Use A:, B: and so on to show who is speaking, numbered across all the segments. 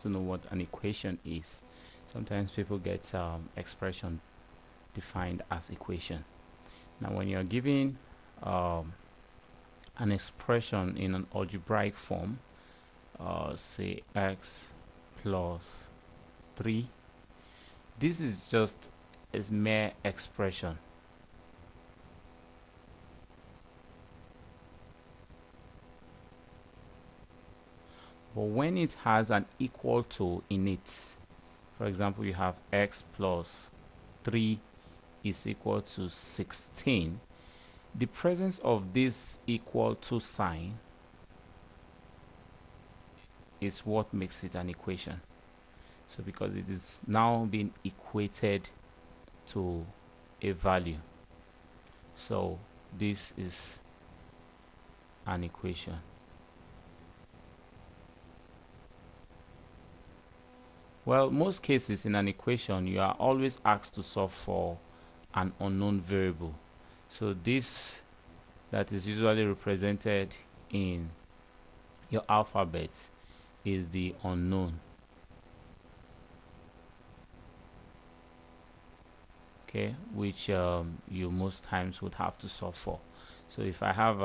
A: to know what an equation is. Sometimes people get expression defined as equation. Now when you're giving an expression in an algebraic form, say x plus 3, this is just a mere expression. But when it has an equal to in it, for example, you have x plus 3 is equal to 16, the presence of this equal to sign is what makes it an equation. So because it is now being equated to a value, so this is an equation. Well, most cases in an equation you are always asked to solve for an unknown variable. So this that is usually represented in your alphabet is the unknown. Okay, which you most times would have to solve for. So if I have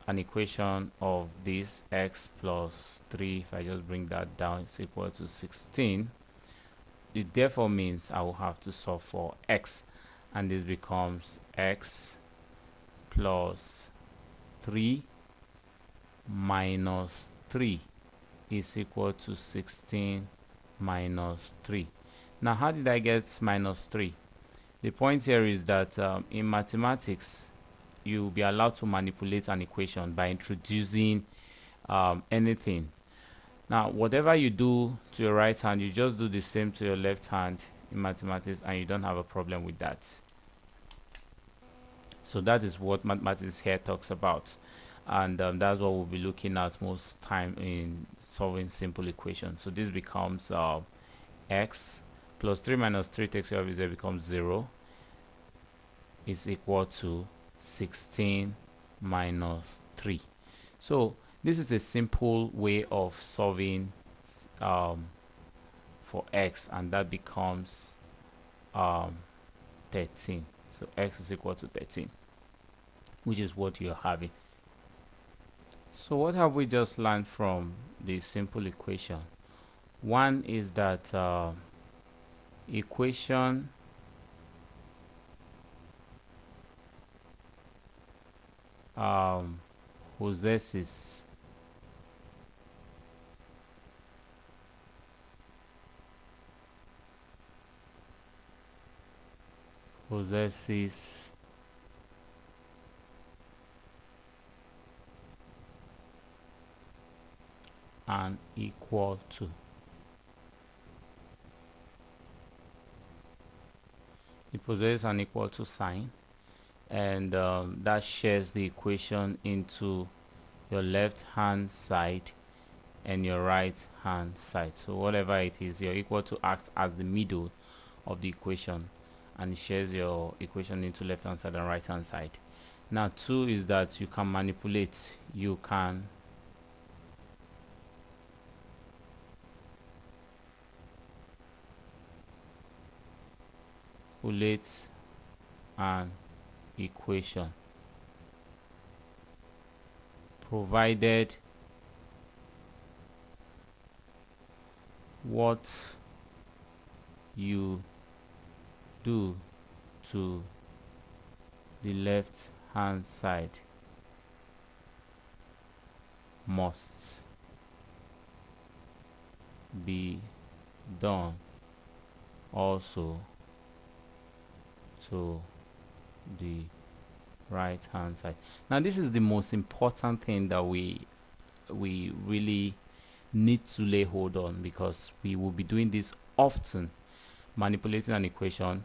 A: an equation of this x plus 3, if I just bring that down, it's equal to 16. It therefore means I will have to solve for x, and this becomes x plus 3 minus 3 is equal to 16 minus 3. Now how did I get minus 3? The point here is that in mathematics you'll be allowed to manipulate an equation by introducing anything. Now whatever you do to your right hand, you just do the same to your left hand in mathematics, and you don't have a problem with that. So that is what mathematics here talks about, and that's what we'll be looking at most time in solving simple equations. So this becomes x plus 3 minus 3 takes care of it, becomes 0, is equal to 16 minus 3. So this is a simple way of solving for x, and that becomes 13. So x is equal to 13, which is what you're having. So what have we just learned from the simple equation? One is that equation possesses an equal to. It possesses an equal to sign, and that shares the equation into your left hand side and your right hand side. So whatever it is, your equal to acts as the middle of the equation, and it shares your equation into left hand side and right hand side. Now 2 is that you can manipulate. You can manipulate an equation provided what you do to the left hand side must be done also to the right hand side. Now this is the most important thing that we really need to lay hold on, because we will be doing this often, manipulating an equation,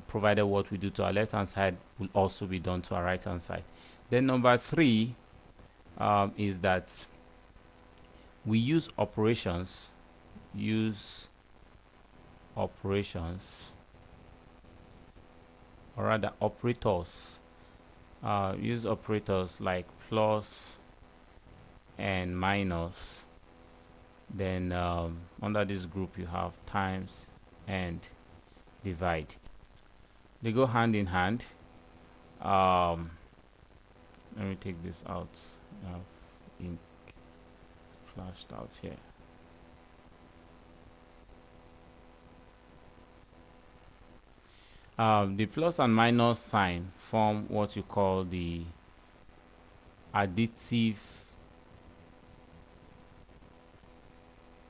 A: provided what we do to our left hand side will also be done to our right hand side. Then number 3 is that we use operations, or rather operators, use operators like plus and minus Then under this group you have times and divide. They go hand in hand. um, Let me take this out. I have ink flashed out here. The plus and minus sign form what you call the additive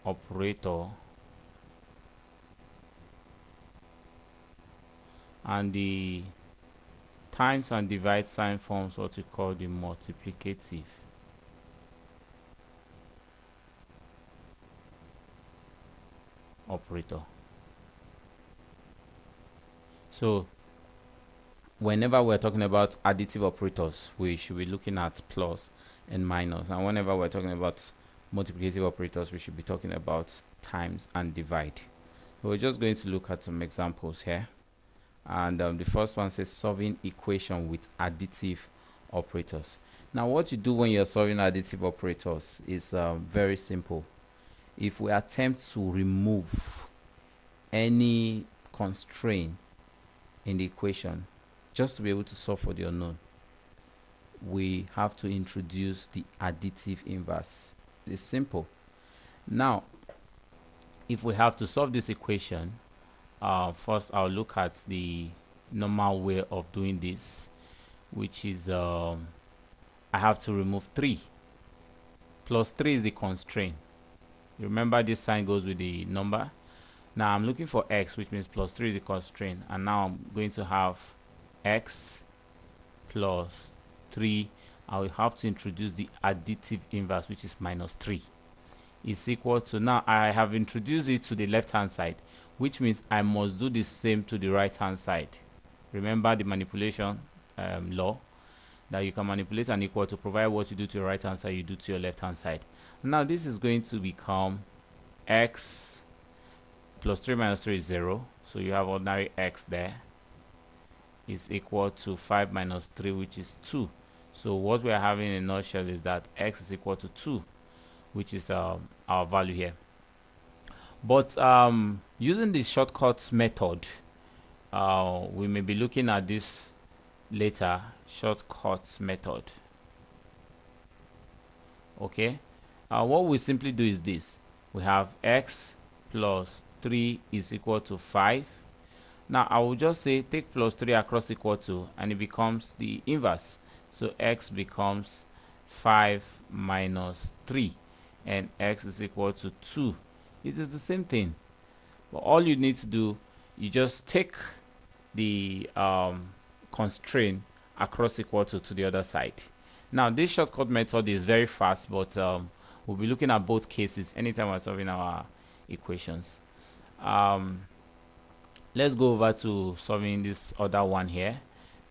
A: operator, and the times and divide sign forms what you call the multiplicative operator. So whenever we're talking about additive operators, we should be looking at plus and minus, and whenever we're talking about multiplicative operators, we should be talking about times and divide. We're just going to look at some examples here, and the first one says solving equation with additive operators. Now what you do when you're solving additive operators is very simple. If we attempt to remove any constraint in the equation just to be able to solve for the unknown, we have to introduce the additive inverse. It's simple. Now if we have to solve this equation, first I'll look at the normal way of doing this, which is I have to remove 3. Plus 3 is the constraint. Remember, this sign goes with the number. Now I'm looking for x, which means plus 3 is the constraint, and now I'm going to have x plus 3. I will have to introduce the additive inverse, which is minus 3, is equal to, now I have introduced it to the left hand side, which means I must do the same to the right hand side. Remember the manipulation law, that you can manipulate an equal to provide what you do to your right hand side, you do to your left hand side. Now this is going to become x plus 3 minus 3 is 0, so you have ordinary x there, is equal to 5 minus 3, which is 2. So what we are having in a nutshell is that x is equal to 2, which is our value here. But using the shortcuts method, we may be looking at this later. Shortcuts method. Okay, what we simply do is this: we have x plus 3 is equal to 5. Now I will just say take plus 3 across equal to, and it becomes the inverse. So x becomes 5 minus 3, and x is equal to 2. It is the same thing, but all you need to do, you just take the constraint across equal to the other side. Now this shortcut method is very fast, but we'll be looking at both cases anytime we're solving our equations. Let's go over to solving this other one here.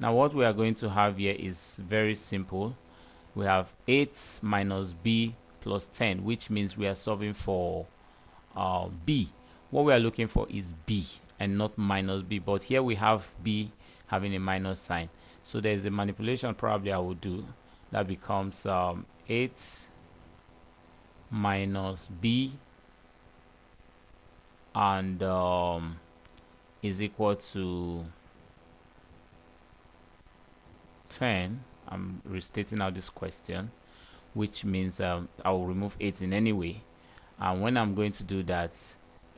A: Now what we are going to have here is very simple. We have 8 minus b plus 10, which means we are solving for b. What we are looking for is b and not minus b, but here we have b having a minus sign, so there's a manipulation probably I will do that becomes 8 minus b and is equal to 10. I'm restating out this question, which means I will remove 8 in any way, and when I'm going to do that,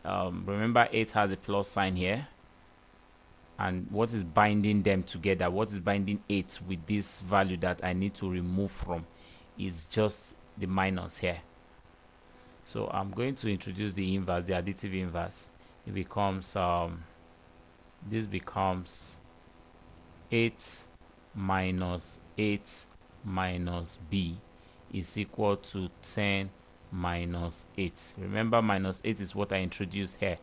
A: remember 8 has a plus sign here, and what is binding them together, what is binding 8 with this value that I need to remove from, is just the minus here. So I'm going to introduce the inverse, the additive inverse. It becomes this becomes 8 minus 8 minus b is equal to 10 minus 8. Remember, minus 8 is what I introduced here,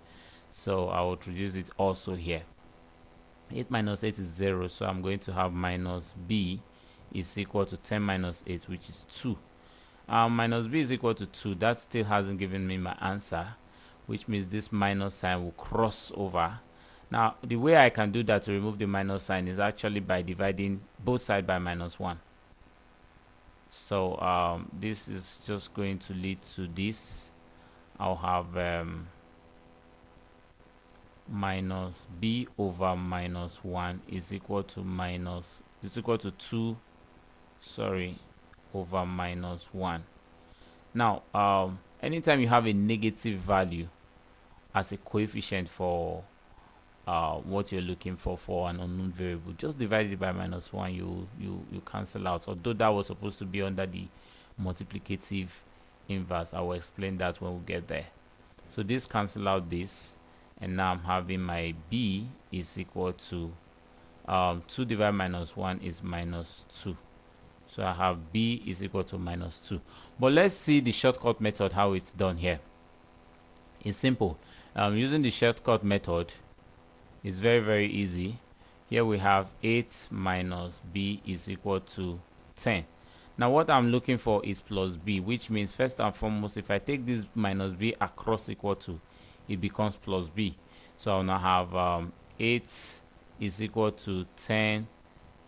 A: so I will introduce it also here. 8 minus 8 is 0, so I'm going to have minus b is equal to 10 minus 8, which is 2. Minus b is equal to 2. That still hasn't given me my answer, which means this minus sign will cross over. Now the way I can do that to remove the minus sign is actually by dividing both sides by minus 1. So this is just going to lead to this, I'll have minus b over minus 1 is equal to 2, sorry, over minus 1. Now anytime you have a negative value as a coefficient for what you're looking for an unknown variable, just divide it by minus 1. You cancel out, although that was supposed to be under the multiplicative inverse. I will explain that when we get there. So this cancel out this, and now I'm having my b is equal to 2 divided minus 1 is minus 2. So I have b is equal to minus 2. But let's see the shortcut method, how it's done here. It's simple. Using the shortcut method, it's very easy. Here we have 8 minus b is equal to 10. Now what I'm looking for is plus b, which means first and foremost, if I take this minus b across equal to, it becomes plus b. So I'll now have 8 is equal to 10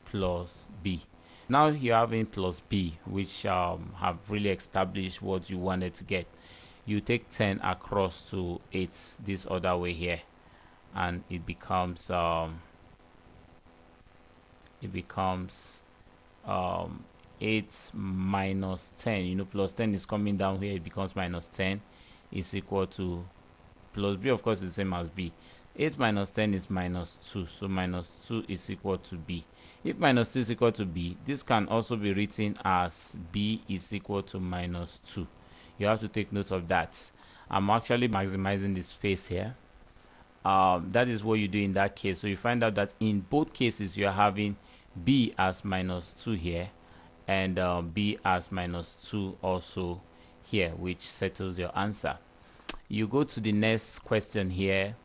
A: plus b. Now you're having plus b, which have really established what you wanted to get. You take 10 across to 8 this other way here, and it becomes 8 minus 10. You know, plus 10 is coming down here, it becomes minus 10 is equal to plus b, of course, is the same as b. 8 minus 10 is minus 2, so minus 2 is equal to b. If minus 2 is equal to b, this can also be written as b is equal to minus 2. You have to take note of that. I'm actually maximizing the space here. That is what you do in that case. So you find out that in both cases you are having b as minus 2 here, and b as minus 2 also here, which settles your answer. You go to the next question here.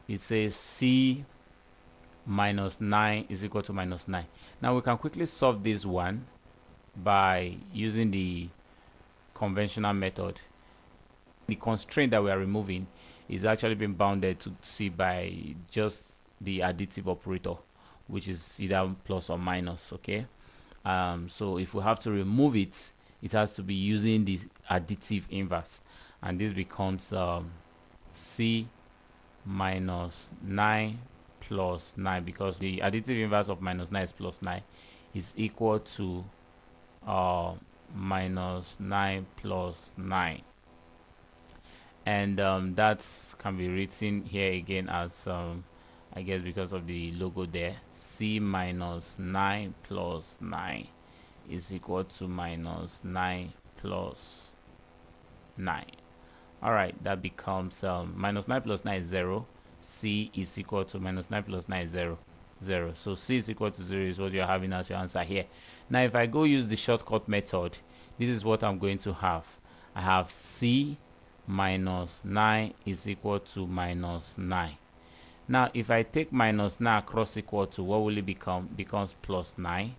A: It says c minus 9 is equal to minus 9. Now we can quickly solve this one by using the conventional method. The constraint that we are removing is actually being bounded to c by just the additive operator, which is either plus or minus. Okay, so if we have to remove it, it has to be using the additive inverse, and this becomes c minus 9 plus 9, because the additive inverse of minus 9 is plus 9, is equal to minus 9 plus 9. And that can be written here again as I guess because of the logo there, c minus 9 plus 9 is equal to minus 9 plus 9. Alright, that becomes minus 9 plus 9 is 0. C is equal to minus 9 plus 9 is 0. 0. So c is equal to 0 is what you're having as your answer here. Now if I go use the shortcut method, this is what I'm going to have. I have c minus 9 is equal to minus 9. Now if I take minus 9 across equal to, what will it become? Becomes plus 9.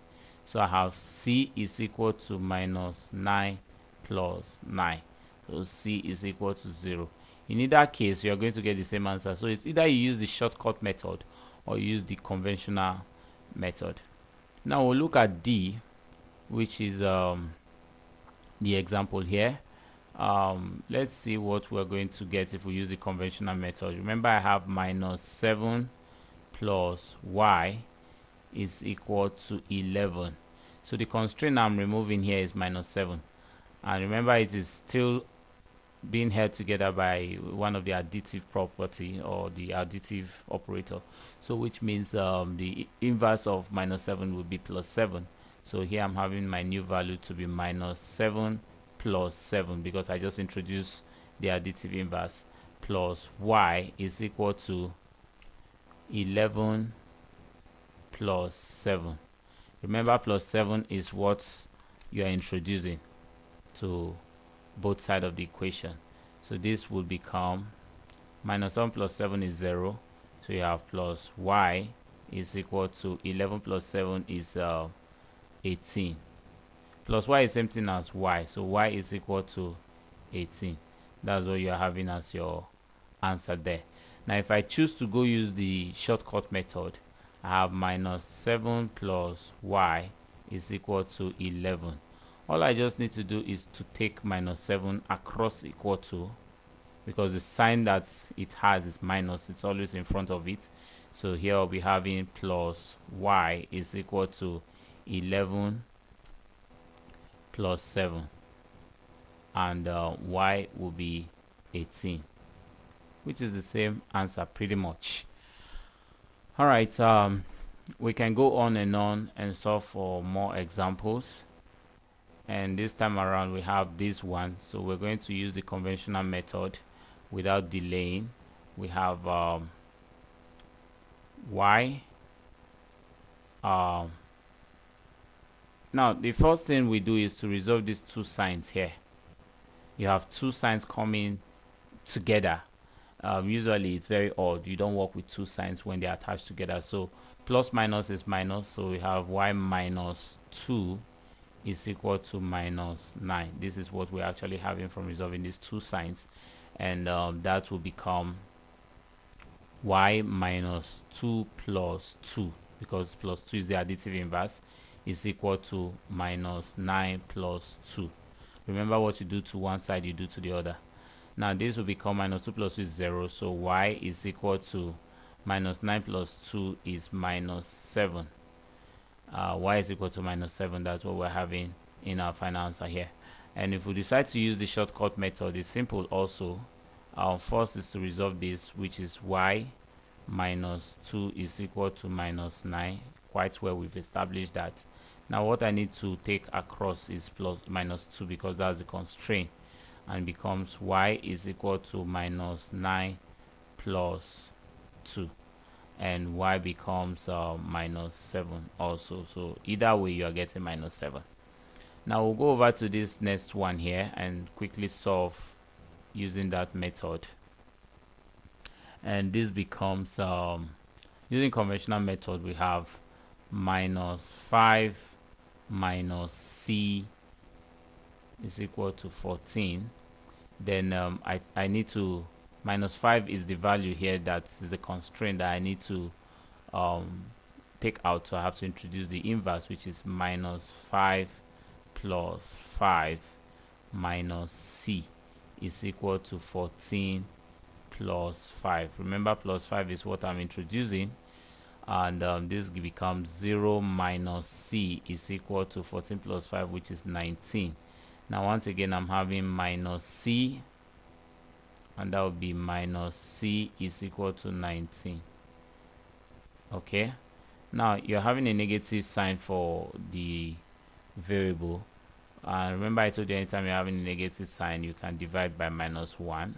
A: So I have c is equal to minus 9 plus 9. So c is equal to 0. In either case, you are going to get the same answer. So it's either you use the shortcut method or you use the conventional method. Now we'll look at D, which is the example here. Let's see what we're going to get if we use the conventional method. Remember, I have minus 7 plus y is equal to 11. So the constraint I'm removing here is minus 7. And remember, it is still being held together by one of the additive property or the additive operator. So which means the inverse of minus 7 will be plus 7. So here I'm having my new value to be minus 7 plus 7, because I just introduced the additive inverse, plus y is equal to 11 plus 7. Remember, plus 7 is what you are introducing to both sides of the equation. So this will become minus 7 plus 7 is 0. So you have plus y is equal to 11 plus 7 is 18. Plus y is same thing as y. So y is equal to 18. That's what you are having as your answer there. Now if I choose to go use the shortcut method, I have minus 7 plus y is equal to 11. All I just need to do is to take minus 7 across equal to, because the sign that it has is minus, it's always in front of it. So here I'll be having plus y is equal to 11 plus 7, and y will be 18, which is the same answer pretty much. Alright, we can go on and solve for more examples, and this time around we have this one, so we're going to use the conventional method without delaying. We have y. Now the first thing we do is to resolve these two signs here. You have two signs coming together. Usually it's very odd, you don't work with two signs when they're attached together. So plus minus is minus, so we have y minus 2 is equal to minus 9. This is what we're actually having from resolving these two signs, and that will become y minus 2 plus 2, because plus 2 is the additive inverse, is equal to minus 9 plus 2. Remember, what you do to one side you do to the other. Now this will become minus 2 plus 2 is 0, so y is equal to minus 9 plus 2 is minus 7. Y is equal to minus 7. That's what we're having in our final answer here. And if we decide to use the shortcut method, it's simple also. First is to resolve this, which is y minus 2 is equal to minus 9. Quite well, we've established that. Now what I need to take across is plus minus 2, because that's the constraint, and becomes y is equal to minus 9 plus 2, and y becomes minus 7 also. So either way you are getting minus 7. Now we'll go over to this next one here and quickly solve using that method, and this becomes using conventional method, we have minus 5 minus c is equal to 14. Then I need to, minus 5 is the value here, that is the constraint that I need to take out, so I have to introduce the inverse, which is minus 5 plus 5 minus c is equal to 14 plus 5. Remember, plus 5 is what I'm introducing, and this becomes 0 minus c is equal to 14 plus 5, which is 19. Now once again I'm having minus c, and that would be minus c is equal to 19. Okay, now you're having a negative sign for the variable. Remember, I told you anytime you're having a negative sign you can divide by minus 1,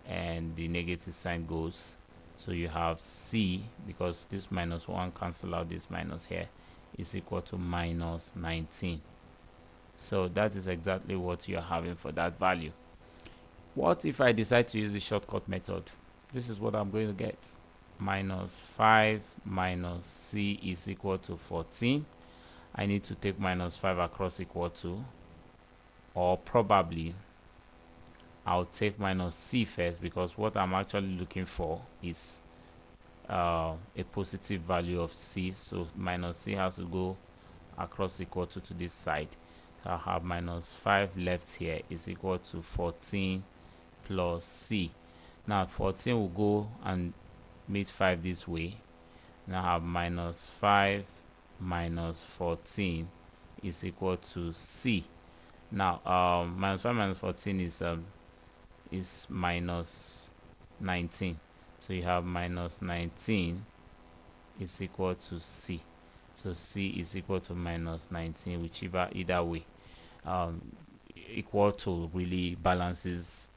A: and the negative sign goes. So you have c, because this minus 1 cancel out this minus here, is equal to minus 19. So that is exactly what you're having for that value. What if I decide to use the shortcut method? This is what I'm going to get. Minus 5 minus c is equal to 14. I need to take minus 5 across equal to, or probably I'll take minus c first, because what I'm actually looking for is a positive value of c. So minus c has to go across equal to this side. So I have minus 5 left here is equal to 14 plus c. Now 14 will go and meet 5 this way. Now I have minus 5 minus 14 is equal to c. Now minus 5 minus 14 is minus 19. So you have minus 19 is equal to c. So c is equal to minus 19, whichever, either way. Equal to really balances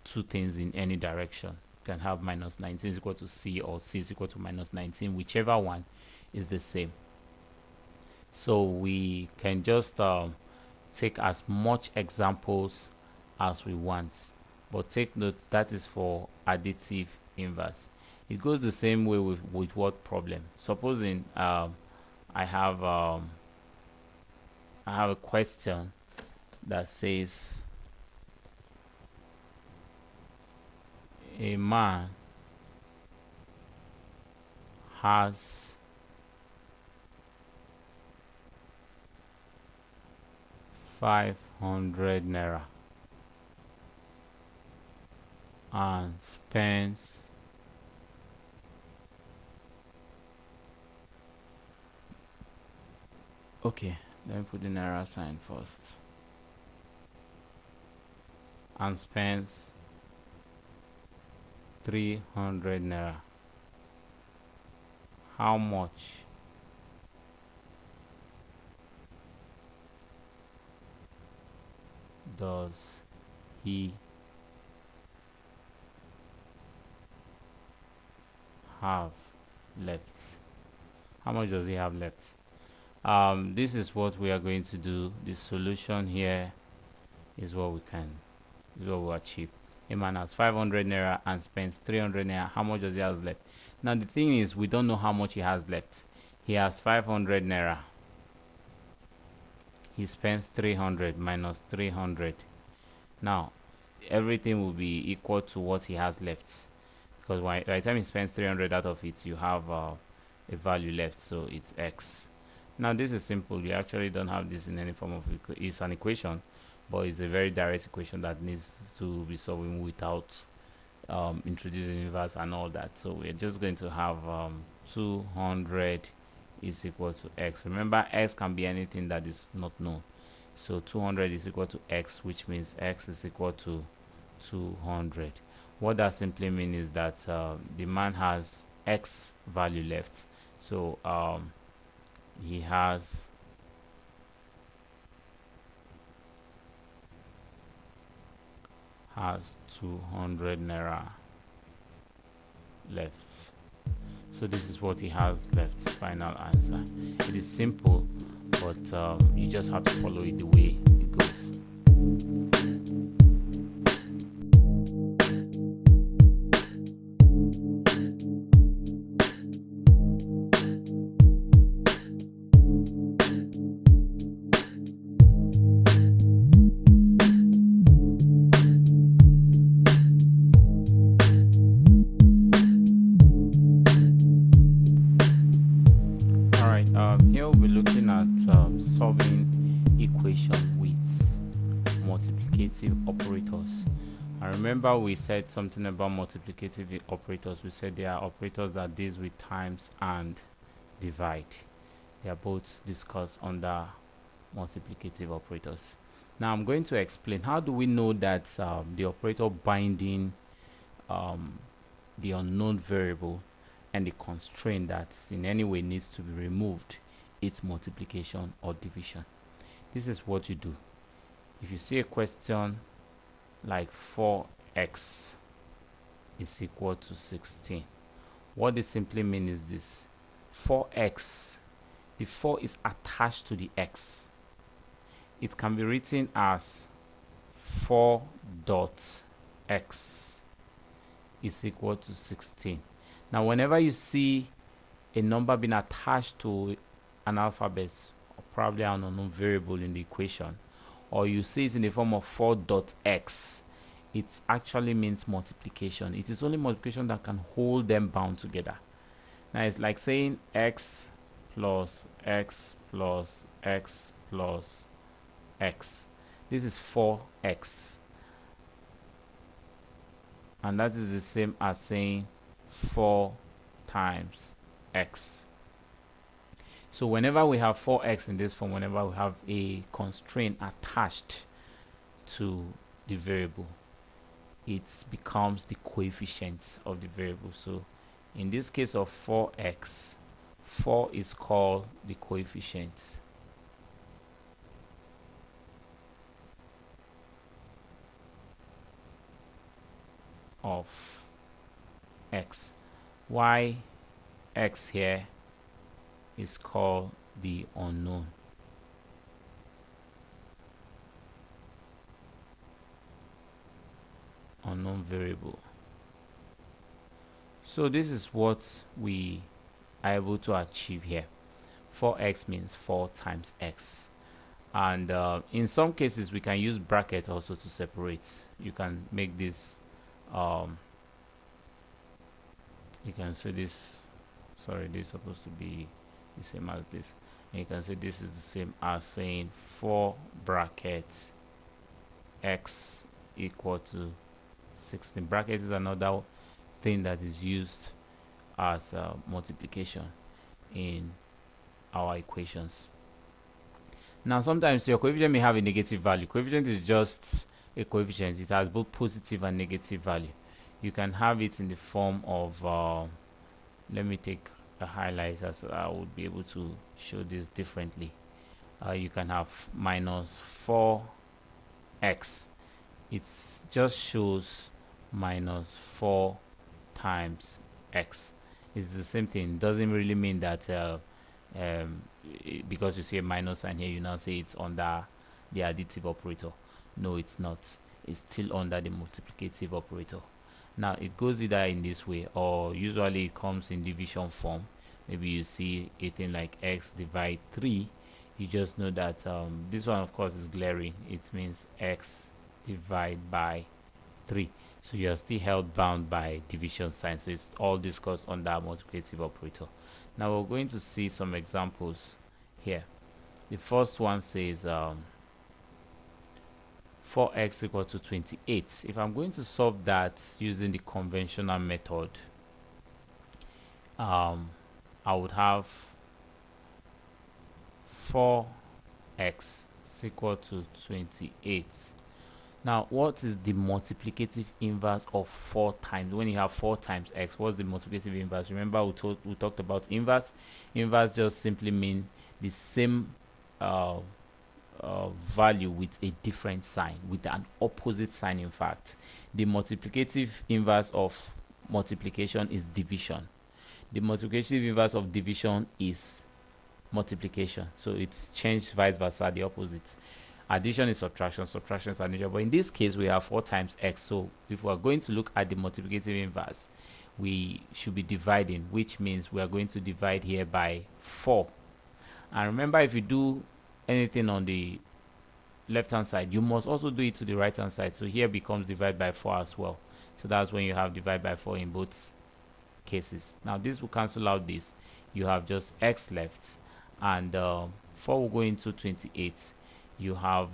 A: two things in any direction. You can have minus 19 is equal to c, or c is equal to minus 19, whichever one is the same. So we can just take as much examples as we want, but take note that is for additive inverse. It goes the same way with what problem? Supposing I have a question that says a man has 500 naira. and spends okay, let me put the naira sign first. And spends 300 naira. How much does he have left? How much does he have left? This is what we are going to do. The solution here is what we can is what we achieve. A man has 500 naira and spends 300 naira. How much does he have left? Now the thing is, we don't know how much he has left. He has 500 naira. He spends 300 minus 300. Now everything will be equal to what he has left, because by the time he spends 300 out of it, you have a value left, so it's x. Now this is simple. You actually don't have this in any form of it's an equation, but it's a very direct equation that needs to be solving without introducing inverse and all that. So we're just going to have 200 is equal to x. Remember, x can be anything that is not known. So 200 is equal to x, which means x is equal to 200. What that simply means is that the man has x value left. So he has 200 naira left. So this is what he has left. Final answer. It is simple, but you just have to follow it the way it goes. Here we'll be looking at solving equation with multiplicative operators. And remember, we said something about multiplicative operators. We said they are operators that deals with times and divide. They are both discussed under multiplicative operators. Now I'm going to explain how do we know that the operator binding the unknown variable and the constraint that in any way needs to be removed, its multiplication or division. This is what you do. If you see a question like 4x is equal to 16, what this simply means is this: 4x, the 4 is attached to the x. It can be written as 4 dot x is equal to 16. Now whenever you see a number being attached to an alphabet, or probably an unknown variable in the equation, or you see it in the form of 4 dot x, it actually means multiplication. It is only multiplication that can hold them bound together. Now it's like saying x plus x plus x plus x. This is 4x, and that is the same as saying 4 times x. So whenever we have 4x in this form, whenever we have a constraint attached to the variable, it becomes the coefficient of the variable. So in this case of 4x, 4 is called the coefficient of x. Why x here is called the unknown variable. So this is what we are able to achieve here. 4x means 4 times x, and in some cases we can use bracket also to separate. You can make this you can say this, sorry, this is supposed to be the same as this, and you can say this is the same as saying 4 brackets x equal to 16. Bracket is another thing that is used as multiplication in our equations. Now sometimes your coefficient may have a negative value. Coefficient is just a coefficient. It has both positive and negative value. You can have it in the form of let me take a highlighter so I would be able to show this differently. You can have minus 4x. It just shows minus 4 times x. It's the same thing. Doesn't really mean that because you see a minus sign here, you now say it's under the additive operator. No, it's not. It's still under the multiplicative operator. Now it goes either in this way, or usually it comes in division form. Maybe you see a thing like x divide 3. You just know that this one of course is glaring. It means x divide by 3. So you are still held bound by division sign. So it's all discussed under multiplicative operator. Now we're going to see some examples here. The first one says 4x equal to 28. If I'm going to solve that using the conventional method, I would have 4x is equal to 28. Now, what is the multiplicative inverse of 4 times? When you have 4 times x, what's the multiplicative inverse? Remember, we talked about inverse. Inverse just simply means the same value with a different sign, with an opposite sign. In fact, the multiplicative inverse of multiplication is division. The multiplicative inverse of division is multiplication. So it's changed vice versa, the opposite. Addition is subtraction, subtraction is addition. But in this case, we have 4 times x. So if we are going to look at the multiplicative inverse, we should be dividing, which means we are going to divide here by 4. And remember, if you do anything on the left hand side, you must also do it to the right hand side. So here becomes divide by 4 as well. So that's when you have divide by 4 in both cases. Now this will cancel out this. You have just x left, and 4 will go into 28. You have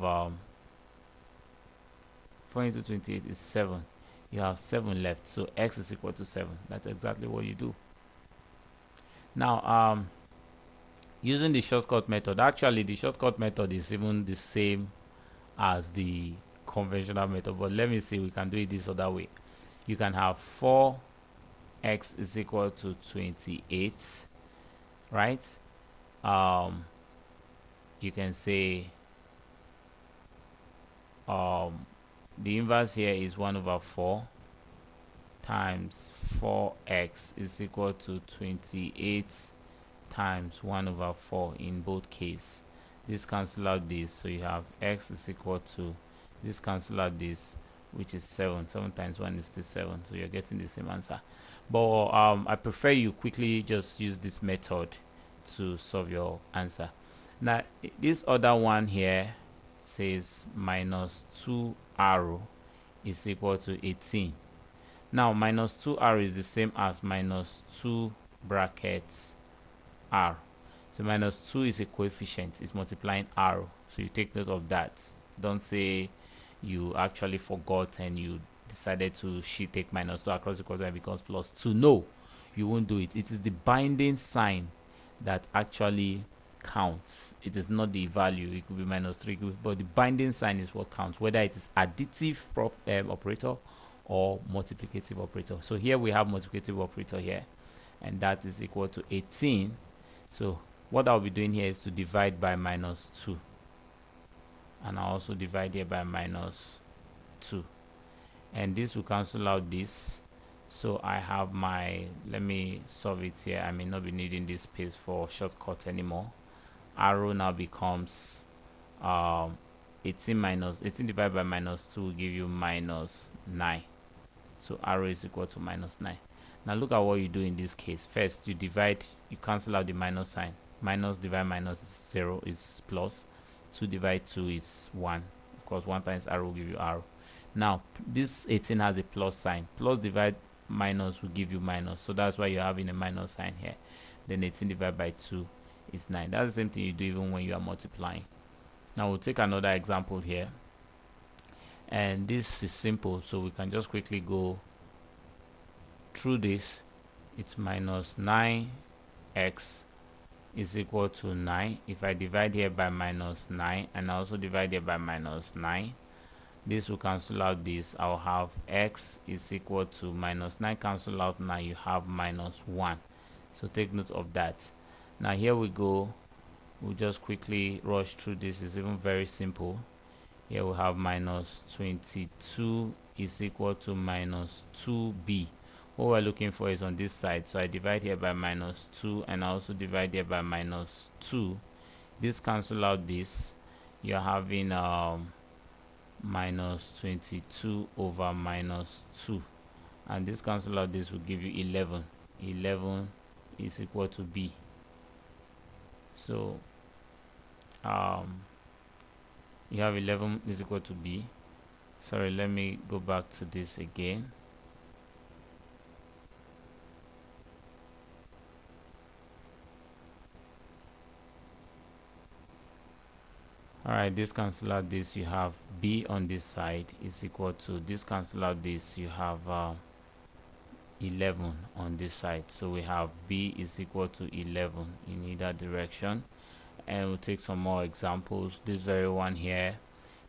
A: 4 into 28 is 7. You have 7 left, so x is equal to 7. That's exactly what you do. Now using the shortcut method, actually the shortcut method is even the same as the conventional method, but let me see, we can do it this other way. You can have 4x is equal to 28, right? You can say the inverse here is 1 over 4 times 4x is equal to 28 times 1 over 4 in both cases. This cancel out this, so you have x is equal to, this cancel out this, which is 7. 7 times 1 is still 7, so you're getting the same answer. But I prefer you quickly just use this method to solve your answer. Now this other one here says minus 2r is equal to 18. Now minus 2r is the same as minus 2 brackets r. So minus 2 is a coefficient, it's multiplying r. So you take note of that. Don't say you actually forgot and you decided to take minus 2 across the equation and it becomes plus 2. No, you won't do it. It is the binding sign that actually counts. It is not the value. It could be minus 3, but the binding sign is what counts, whether it is additive operator or multiplicative operator. So here we have multiplicative operator here, and that is equal to 18. So what I'll be doing here is to divide by minus 2, and I'll also divide here by minus 2, and this will cancel out this. So I have my, let me solve it here. I may not be needing this space for shortcut anymore. Arrow now becomes 18 divided by minus 2 will give you minus 9. So arrow is equal to minus 9. Now look at what you do in this case. First you divide, you cancel out the minus sign. Minus divide minus is 0, is plus. 2 divide 2 is 1. Of course 1 times arrow will give you arrow. Now this 18 has a plus sign. Plus divide minus will give you minus. So that's why you're having a minus sign here. Then 18 divided by 2 is 9. That's the same thing you do even when you are multiplying. Now we'll take another example here. and this is simple, so we can just quickly go through this. It's minus 9x is equal to 9. If I divide here by minus 9 and I also divide here by minus 9, this will cancel out this. I'll have x is equal to minus 9 cancel out 9, you have minus 1. So take note of that. Now here we go, we'll just quickly rush through this. It's even very simple. Here we have minus 22 is equal to minus 2b. What we're looking for is on this side, so I divide here by minus 2 and I also divide here by minus 2. This cancel out this. You're having minus 22 over minus 2, and this cancel out this will give you 11. 11 is equal to b. So you have 11 is equal to b. Sorry, let me go back to this again. Alright, this cancel out this, you have b on this side is equal to, this cancel out this, you have 11 on this side. So we have b is equal to 11 in either direction. And we'll take some more examples. This very one here,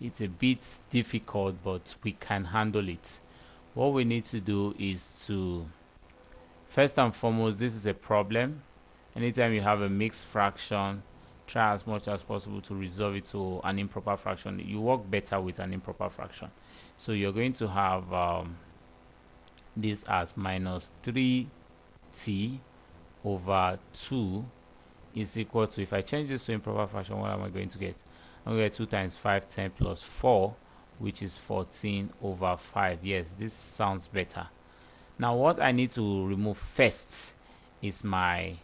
A: it's a bit difficult, but we can handle it. What we need to do is to, first and foremost, this is a problem. Anytime you have a mixed fraction, try as much as possible to resolve it to an improper fraction. You work better with an improper fraction. So you're going to have this as minus 3t over 2 is equal to, if I change this to improper fraction, what am I going to get? I'm going to get 2 times 5, 10 plus 4, which is 14 over 5. Yes, this sounds better. Now what I need to remove first is my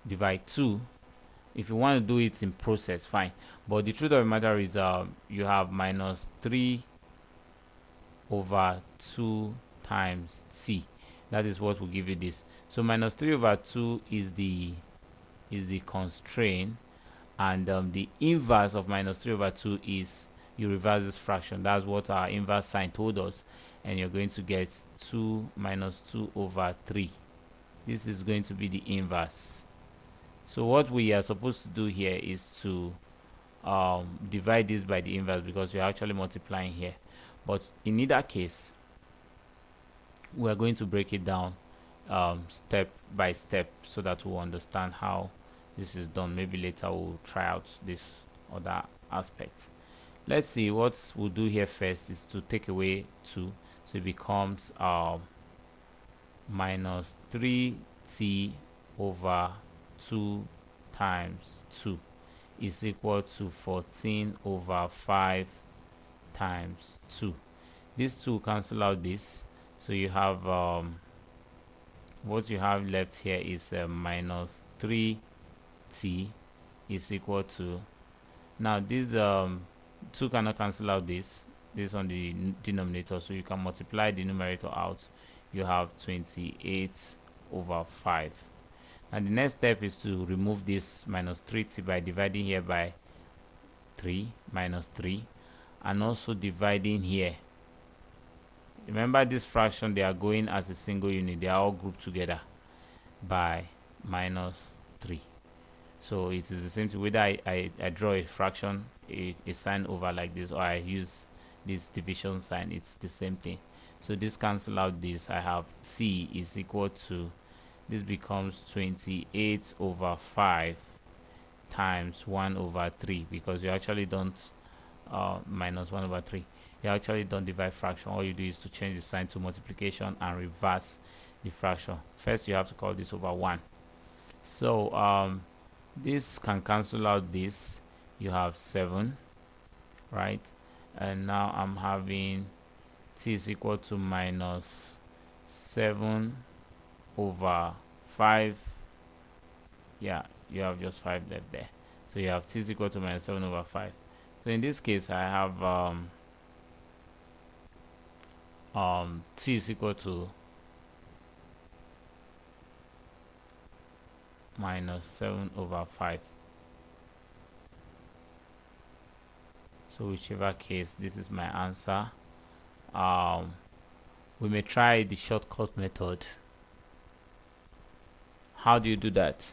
A: divide 2. If you want to do it in process, fine, but the truth of the matter is you have minus 3 over 2 times t. That is what will give you this. So minus 3 over 2 is the constraint, and the inverse of minus 3 over 2 is you reverse this fraction. That's what our inverse sign told us, and you're going to get 2 minus 2 over 3. This is going to be the inverse. So what we are supposed to do here is to divide this by the inverse, because you're actually multiplying here. But in either case, we're going to break it down step by step so that we'll understand how this is done. Maybe later we'll try out this other aspect. Let's see, what we'll do here first is to take away 2, so it becomes minus 3t over 2 times 2 is equal to 14 over 5 times 2. These two cancel out this, so you have what you have left here is minus 3t is equal to, now this 2 cannot cancel out this on the denominator, so you can multiply the numerator out. You have 28 over 5. And the next step is to remove this minus 3t by dividing here by 3 minus 3, and also dividing here. Remember, this fraction, they are going as a single unit, they are all grouped together, by minus 3. So it is the same thing whether I draw a fraction, a sign over like this, or I use this division sign, it's the same thing. So this cancel out this. I have t is equal to, this becomes 28 over 5 times 1 over 3, because you actually don't minus 1 over 3, you actually don't divide fraction. All you do is to change the sign to multiplication and reverse the fraction. First you have to call this over 1. So this can cancel out this. You have 7, right? And now I'm having t is equal to minus 7 over 5. Yeah, you have just 5 left there, so you have t is equal to minus 7 over 5. So in this case I have t is equal to minus 7 over 5. So whichever case, this is my answer. We may try the shortcut method. How do you do that?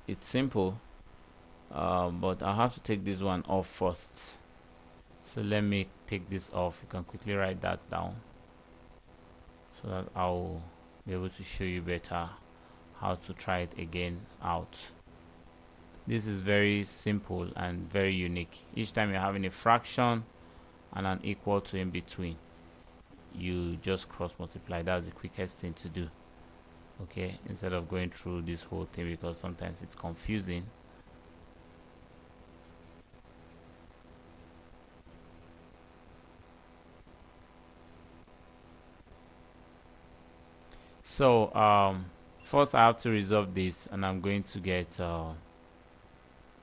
A: It's simple, but I have to take this one off first. So let me take this off. You can quickly write that down so that I'll be able to show you better how to try it again out. This is very simple and very unique. Each time you're having a fraction and an equal to in between, you just cross multiply. That's the quickest thing to do, okay, instead of going through this whole thing, because sometimes it's confusing. So first I have to resolve this, and I'm going to get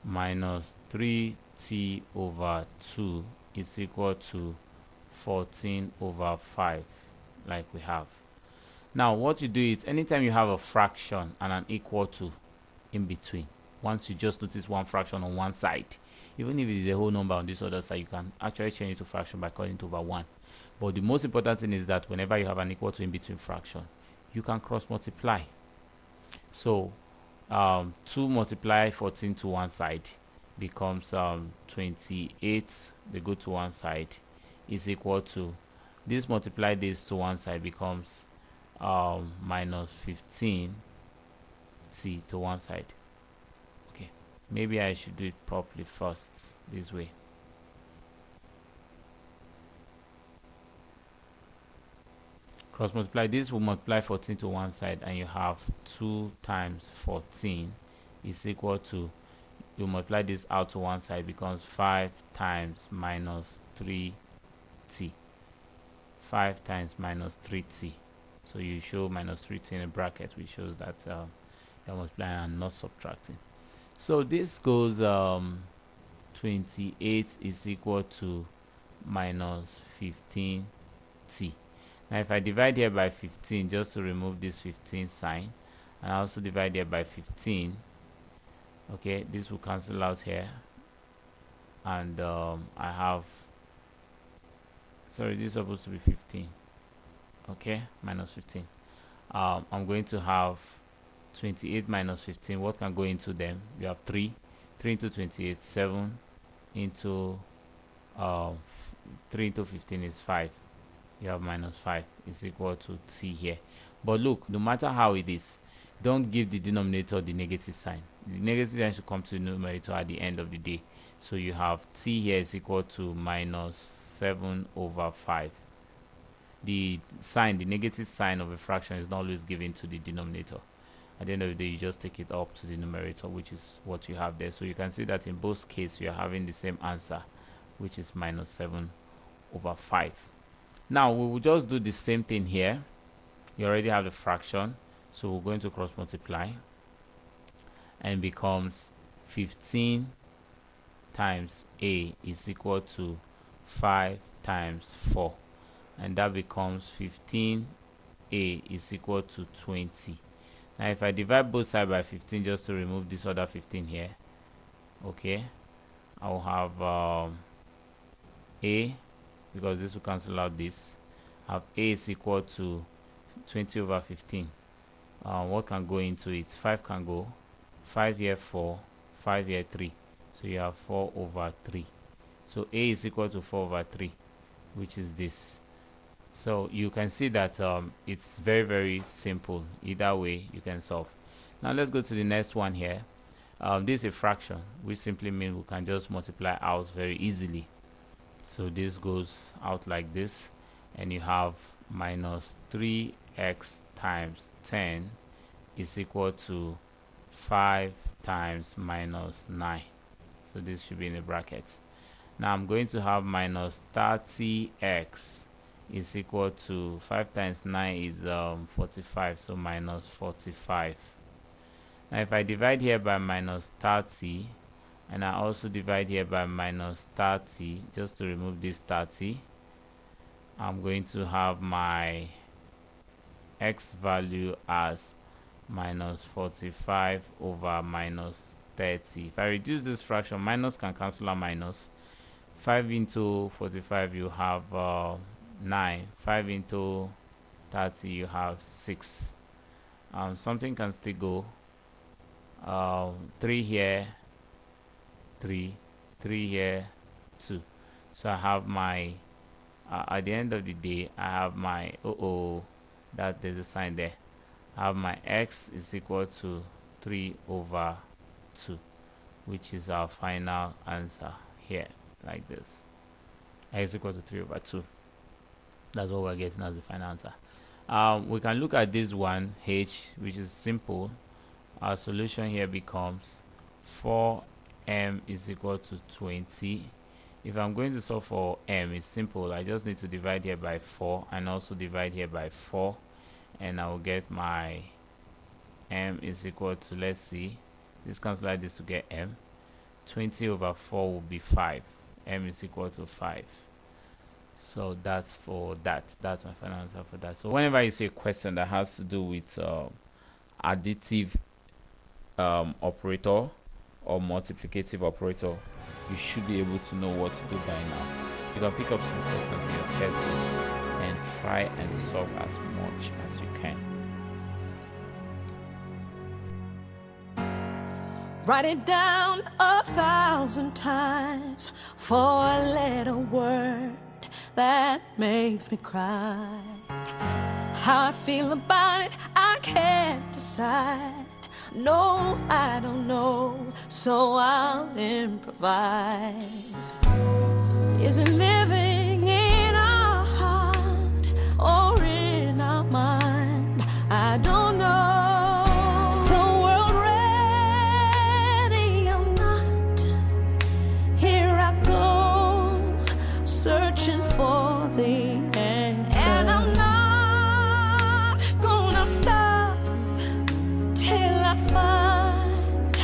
A: minus 3t over 2 is equal to 14 over 5, like we have. Now what you do is, anytime you have a fraction and an equal to in between, once you just notice one fraction on one side, even if it is a whole number on this other side, you can actually change it to fraction by calling it over 1. But the most important thing is that whenever you have an equal to in between fraction, you can cross multiply. So 2 multiply 14 to one side becomes 28. They go to one side is equal to, this multiply this to one side becomes minus 15t to one side. Okay, maybe I should do it properly first, this way. Cross multiply, this will multiply 14 to one side, and you have 2 times 14 is equal to, you multiply this out to one side, becomes 5 times minus 3t. 5 times minus 3t. So you show minus 3t in a bracket, which shows that you're multiplying and not subtracting. So this goes 28 is equal to minus 15t. Now if I divide here by 15, just to remove this 15 sign, and I also divide here by 15, okay, this will cancel out here, and I have, sorry, this is supposed to be 15, okay, minus 15. I'm going to have 28 minus 15. What can go into them? You have 3 into 28, 7 into 3 into 15 is 5. You have minus 5 is equal to t here. But look, no matter how it is, don't give the denominator the negative sign. The negative sign should come to the numerator at the end of the day. So you have t here is equal to minus 7 over 5. The sign, the negative sign of a fraction is not always given to the denominator. At the end of the day, you just take it up to the numerator, which is what you have there. So you can see that in both cases you are having the same answer, which is minus 7 over 5. Now we will just do the same thing here. You already have the fraction, so we're going to cross multiply, and becomes 15 times a is equal to 5 times 4, and that becomes 15a is equal to 20. Now if I divide both sides by 15, just to remove this other 15 here, okay, I'll have a, because this will cancel out this, have a is equal to 20 over 15. What can go into it? 5 can go, 5 here 4, 5 here 3, so you have 4 over 3. So a is equal to 4 over 3, which is this. So you can see that it's very simple. Either way you can solve. Now let's go to the next one here. This is a fraction, which simply means we can just multiply out very easily. So this goes out like this, and you have minus 3x times 10 is equal to 5 times minus 9. So this should be in the brackets. Now I'm going to have minus 30x is equal to 5 times 9 is 45, so minus 45. Now if I divide here by minus 30, and I also divide here by minus 30, just to remove this 30, I'm going to have my x value as minus 45 over minus 30. If I reduce this fraction, minus can cancel out minus. 5 into 45 you have 9. 5 into 30 you have 6. Something can still go. 3 here, 3 here, 2. So I have my at the end of the day I have my that there's a sign there. I have my x is equal to 3 over 2, which is our final answer here, like this. X is equal to 3 over 2. That's what we're getting as the final answer. We can look at this one, h, which is simple. Our solution here becomes 4m is equal to 20. If I'm going to solve for m, it's simple. I just need to divide here by 4 and also divide here by 4, and I will get my m is equal to, let's see, this cancel like this to get m. 20 over 4 will be 5. M is equal to 5. So that's for that. That's my final answer for that. So whenever you see a question that has to do with additive operator or multiplicative operator, you should be able to know what to do by now. You can pick up some questions in your textbook and try and solve as much as you can.
B: Write it down 1,000 times for a little word that makes me cry. How I feel about it, I can't decide. No, I don't know, so I'll improvise. Is it living in our heart or in our mind? I don't know. So world ready or not, here I go, searching for the answer. And I'm not gonna stop till I find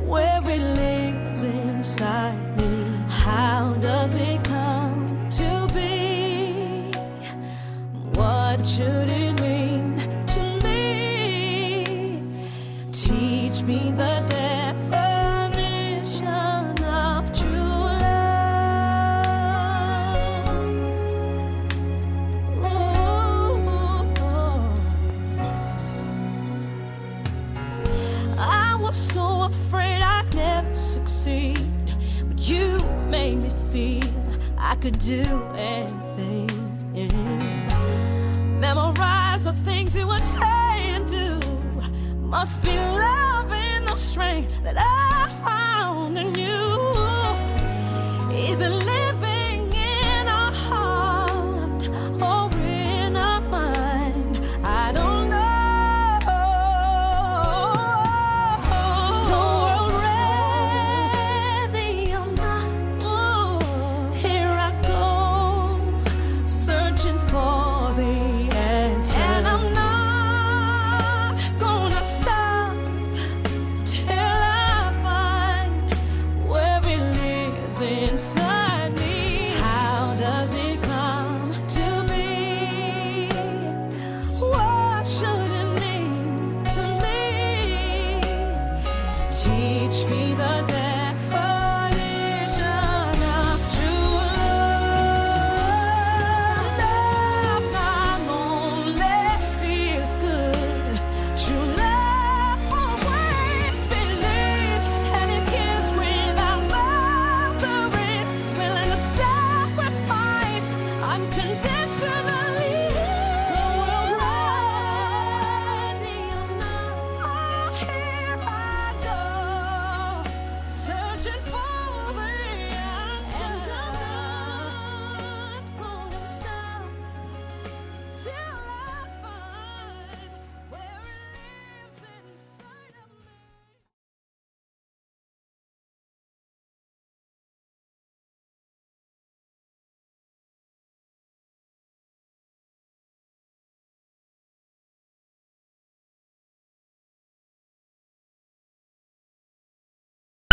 B: where it lives inside me. How does it come to be? What should it mean to me? Teach me the definition of true love. I was so afraid I'd never succeed, but you made me feel I could do anything. Memorize the things you would say and do. Must be love in the strength that I found in you.